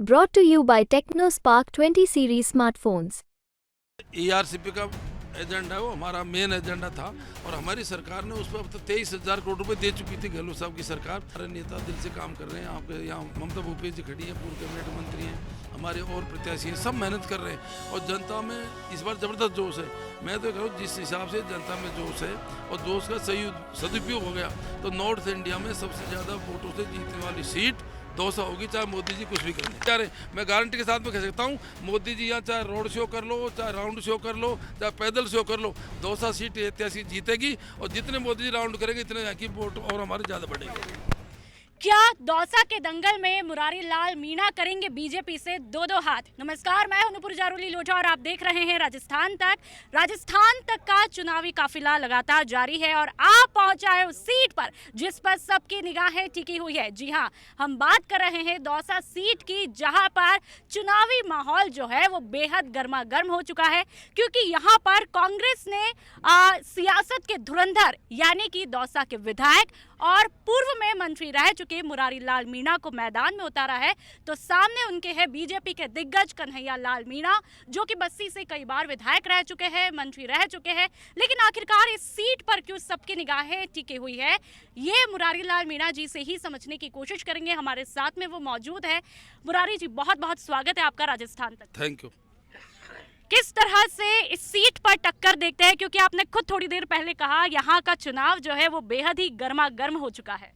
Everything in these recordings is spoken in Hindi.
Brought to you by TechnoSpark 20 series smartphones. ERCP का एजेंडा है, वो हमारा मेन एजेंडा था और हमारी सरकार ने उस पर अब तक 23,000 करोड़ रुपए दे चुकी थी। गहलोत साहब की सरकार, हमारे नेता दिल से काम कर रहे हैं। आपके यहाँ ममता भूपेश जी खड़ी है, पूर्व कैबिनेट मंत्री हैं, हमारे और प्रत्याशी हैं, सब मेहनत कर रहे हैं और जनता में इस बार ज़बरदस्त जोश है। मैं तो कह रहा हूँ जिस हिसाब से जनता में जोश है और जोश का सही सदुपयोग हो गया तो नॉर्थ इंडिया में सबसे ज़्यादा वोटों से जीतने वाली सीट दौसा होगी, चाहे मोदी जी कुछ भी कर लें। चाह रहे मैं गारंटी के साथ में कह सकता हूँ, मोदी जी यहाँ चाहे रोड शो कर लो, चाहे राउंड शो कर लो, चाहे पैदल शो कर लो, दौसा सीट ऐतिहासिक जीतेगी और जितने मोदी जी राउंड करेंगे इतने यहाँ की वोट और हमारे ज़्यादा बढ़ेगी। क्या दौसा के दंगल में मुरारी लाल मीणा करेंगे बीजेपी से दो दो हाथ? नमस्कार, मैं हूं नुपुर जारोली लोटा और आप देख रहे हैं राजस्थान तक। राजस्थान तक का चुनावी काफिला लगातार जारी है और आप पहुंचा है उस सीट पर जिस पर सबकी निगाहें टिकी हुई है। जी हां, हम बात कर रहे हैं दौसा सीट की, जहां पर चुनावी माहौल जो है वो बेहद गर्मा गर्म हो चुका है, क्योंकि यहाँ पर कांग्रेस ने सियासत के धुरंधर यानी कि दौसा के विधायक और पूर्व में मंत्री रह चुके मुरारी लाल मीणा को मैदान में उतारा है। तो सामने उनके हैं बीजेपी के दिग्गज कन्हैया लाल मीणा, जो कि बस्सी से कई बार विधायक रह चुके हैं, मंत्री रह चुके हैं। लेकिन आखिरकार इस सीट पर क्यों सबकी निगाहें टिकी हुई है, ये मुरारी लाल मीणा जी से ही समझने की कोशिश करेंगे। हमारे साथ में वो मौजूद है। मुरारी जी, बहुत बहुत स्वागत है आपका राजस्थान तक। Thank you. किस तरह से इस सीट पर टक्कर देखते हैं, क्योंकि आपने खुद थोड़ी देर पहले कहा यहाँ का चुनाव जो है वो बेहद ही गर्मा गर्म हो चुका है।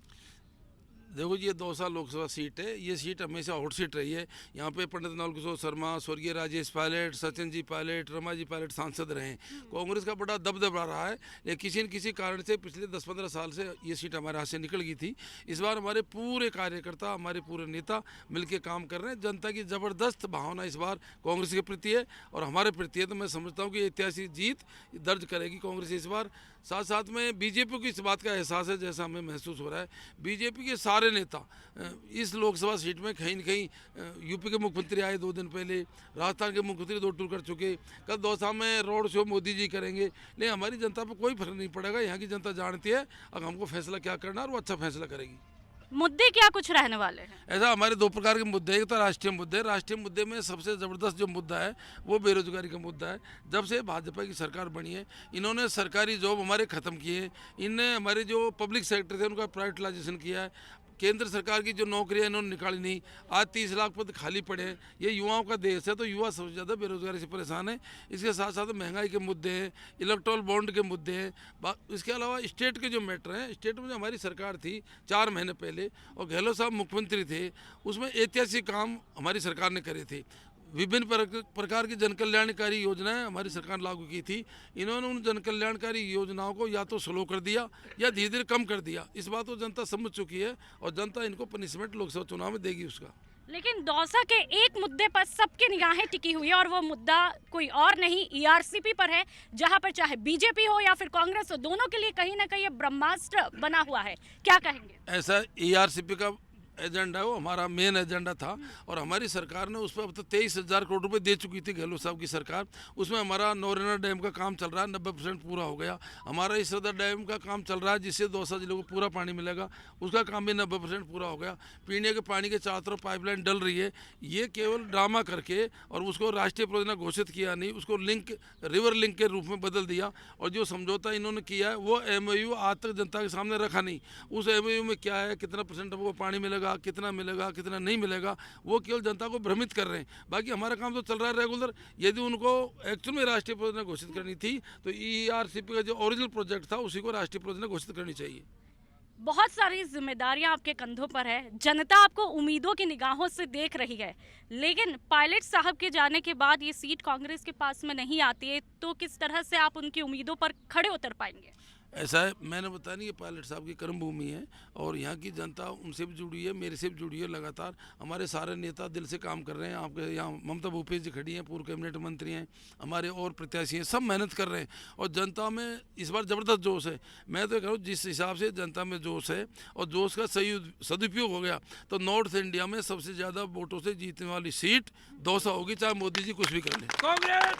देखो, ये दौसा लोकसभा सीट है, ये सीट हमेशा हॉट सीट रही है। यहाँ पे पंडित नवल किशोर शर्मा, स्वर्गीय राजेश पायलट, सचिन जी पायलट, रमा जी पायलट सांसद रहे हैं। कांग्रेस का बड़ा दबदबा रहा है, लेकिन किसी न किसी कारण से पिछले 10-15 साल से ये सीट हमारे हाथ से निकल गई थी। इस बार हमारे पूरे कार्यकर्ता, हमारे पूरे नेता मिलकर काम कर रहे हैं। जनता की ज़बरदस्त भावना इस बार कांग्रेस के प्रति है और हमारे प्रति है, तो मैं समझता हूँ कि ऐतिहासिक जीत दर्ज करेगी कांग्रेस इस बार। साथ साथ में बीजेपी को इस बात का एहसास है, जैसा हमें महसूस हो रहा है, बीजेपी के सारे नेता इस लोकसभा सीट में कहीं न कहीं, यूपी के मुख्यमंत्री आए 2 दिन पहले, राजस्थान के मुख्यमंत्री 2 टूर कर चुके, कल दौसा में रोड शो मोदी जी करेंगे। लेकिन हमारी जनता पर कोई फर्क नहीं पड़ेगा। यहाँ की जनता जानती है अब हमको फैसला क्या करना है और वो अच्छा फैसला करेगी। मुद्दे क्या कुछ रहने वाले हैं? ऐसा हमारे 2 प्रकार के मुद्दे हैं। एक तो राष्ट्रीय मुद्दे, राष्ट्रीय मुद्दे में सबसे ज़बरदस्त जो मुद्दा है वो बेरोजगारी का मुद्दा है। जब से भाजपा की सरकार बनी है, इन्होंने सरकारी जॉब हमारे ख़त्म किए हैं, इनने हमारे जो पब्लिक सेक्टर थे उनका प्राइवेटाइजेशन किया है। केंद्र सरकार की जो नौकरियां इन्होंने निकाली नहीं, आज 30 लाख पद खाली पड़े हैं। ये युवाओं का देश है, तो युवा सबसे ज़्यादा बेरोजगारी से परेशान है। इसके साथ साथ महंगाई के मुद्दे हैं, इलेक्टोरल बॉन्ड के मुद्दे हैं। इसके अलावा स्टेट के जो मैटर हैं, स्टेट में जो हमारी सरकार थी 4 महीने पहले और गहलोत साहब मुख्यमंत्री थे, उसमें ऐतिहासिक काम हमारी सरकार ने करे थे। विभिन्न प्रकार की जनकल्याणकारी योजनाएं हमारी सरकार लागू की थी। इन्होंने उन जनकल्याणकारी योजनाओं को या तो स्लो कर दिया या धीरे धीरे कम कर दिया। इस बात को जनता समझ चुकी है और जनता इनको पनिशमेंट लोकसभा चुनाव में देगी उसका। लेकिन दौसा के एक मुद्दे पर सबकी निगाहें टिकी हुई है और वो मुद्दा कोई और नहीं, ERCP पर है, जहां पर चाहे बीजेपी हो या फिर कांग्रेस हो, दोनों के लिए कहीं ना कहीं ये ब्रह्मास्त्र बना हुआ है। क्या कहेंगे? ऐसा ERCP का एजेंडा है, वो हमारा मेन एजेंडा था और हमारी सरकार ने उस पर अब तक 23,000 करोड़ रुपए दे चुकी थी गहलोत साहब की सरकार। उसमें हमारा नौरेना डैम का काम चल रहा है, 90% पूरा हो गया। हमारा इसरदा डैम का काम चल रहा है, जिससे दौसा जिले को पूरा पानी मिलेगा, उसका काम भी 90% पूरा हो गया। पीने के पानी के चारों तरफ पाइपलाइन डल रही है। ये केवल ड्रामा करके और उसको राष्ट्रीय परियोजना घोषित किया नहीं, उसको लिंक, रिवर लिंक के रूप में बदल दिया और जो समझौता इन्होंने किया है वो MOU आज तक जनता के सामने रखा नहीं। उस MOU में क्या है, कितना % हमको पानी मिलेगा, कितना मिलेगा, कितना नहीं मिलेगा, वो केवल जनता को भ्रमित कर रहे हैं। बाकी हमारा काम तो चल रहा है रेगुलर। यदि उनको एक्चुअल में राष्ट्रीय परियोजना घोषित करनी थी तो ERCP का जो ओरिजिनल प्रोजेक्ट था उसी को राष्ट्रीय परियोजना घोषित करनी चाहिए। बहुत सारी जिम्मेदारियां आपके कंधों पर है, जनता आपको उम्मीदों की निगाहों से देख रही है, लेकिन पायलट साहब के जाने के बाद ये सीट कांग्रेस के पास में नहीं आती है, तो किस तरह से आप उनकी उम्मीदों पर खड़े उतर पाएंगे? ऐसा है, मैंने बताया नहीं, ये पायलट साहब की कर्मभूमि है और यहाँ की जनता उनसे भी जुड़ी है, मेरे से भी जुड़ी है। लगातार हमारे सारे नेता दिल से काम कर रहे हैं। आपके यहाँ ममता भूपेश जी खड़ी हैं, पूर्व कैबिनेट मंत्री हैं, हमारे और प्रत्याशी हैं, सब मेहनत कर रहे हैं और जनता में इस बार ज़बरदस्त जोश है। मैं तो कह रहा हूँ जिस हिसाब से जनता में जोश है और जोश का सही सदुपयोग हो गया तो नॉर्थ इंडिया में सबसे ज़्यादा वोटों से जीतने वाली सीट दौसा होगी, चाहे मोदी जी कुछ भी कर लें। कांग्रेस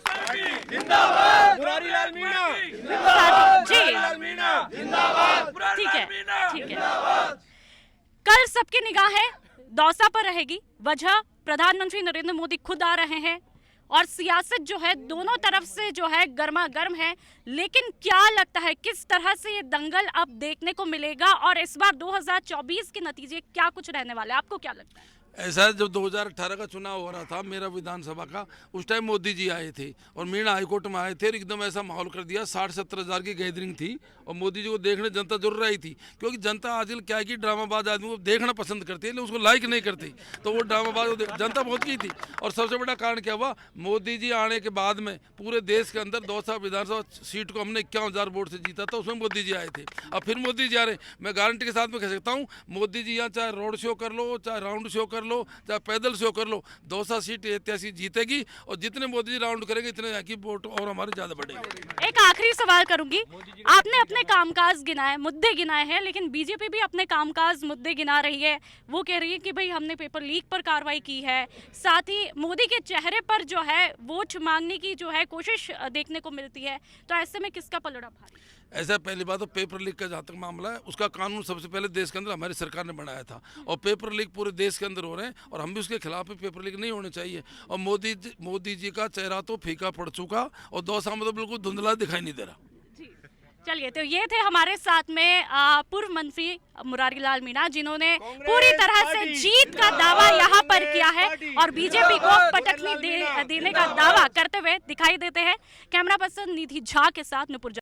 जिंदाबाद, मुरारी लाल मीणा जिंदाबाद, ठीक है, ठीक है। कल सबकी निगाहें दौसा पर रहेगी। वजह प्रधानमंत्री नरेंद्र मोदी खुद आ रहे हैं और सियासत जो है दोनों तरफ से जो है गर्मा गर्म है। लेकिन क्या लगता है किस तरह से ये दंगल अब देखने को मिलेगा और इस बार 2024 के नतीजे क्या कुछ रहने वाले हैं, आपको क्या लगता है? ऐसा है, जब 2018 का चुनाव हो रहा था मेरा विधानसभा का, उस टाइम मोदी जी आए थे और मीणा हाईकोर्ट में आए थे और एकदम ऐसा माहौल कर दिया, 60-70 हज़ार की गैदरिंग थी और मोदी जी को देखने जनता जरूर आई थी। क्योंकि जनता आजकल क्या है कि ड्रामाबाज आदमी को देखना पसंद करती है लेकिन उसको लाइक नहीं करती, तो वो ड्रामाबाज जनता पहुँच गई थी। और सबसे बड़ा कारण क्या हुआ, मोदी जी आने के बाद में पूरे देश के अंदर दौसा विधानसभा सीट को हमने 51,000 वोट से जीता था, उसमें मोदी जी आए थे। अब फिर मोदी जी आ रहे, मैं गारंटी के साथ में कह सकता हूँ मोदी जी यहाँ चाहे रोड शो कर लो, चाहे राउंड शो कर लो, चाहे पैदल शो कर लो, दौसा सीट ऐतिहासिक जीतेगी और जितने मोदी जी राउंड करेंगे इतने यहाँ की वोट और हमारे ज्यादा बढ़ेगी। एक आखिरी सवाल करूंगी, आपने अपने कामकाज गिनाए, मुद्दे गिनाए हैं, लेकिन बीजेपी भी अपने कामकाज मुद्दे गिना रही है। वो कह रही है कि भाई हमने पेपर लीक पर कार्रवाई की है, साथ ही मोदी के चेहरे पर जो है वोट मांगने की जो है कोशिश देखने को मिलती है। तो ऐसे में किसका पलड़ा भारी? ऐसा पहली बात तो पेपर लीक का जहाँ तक मामला है उसका कानून सबसे पहले देश के अंदर हमारी सरकार ने बनाया था और पेपर लीक पूरे देश के अंदर हो रहे हैं और हम भी उसके खिलाफ पेपर लीक नहीं होने चाहिए। और मोदी जी का चेहरा तो फीका पड़ चुका और दौसा में तो बिल्कुल धुंधला दिखाई नहीं दे रहा। चलिए, तो ये थे हमारे साथ में पूर्व मंत्री मुरारी लाल मीणा, जिन्होंने पूरी तरह से जीत का दावा यहाँ पर किया है और बीजेपी को पटकनी देने का दावा करते हुए दिखाई देते हैं। कैमरा पर्सन निधि झा के साथ नुपुर।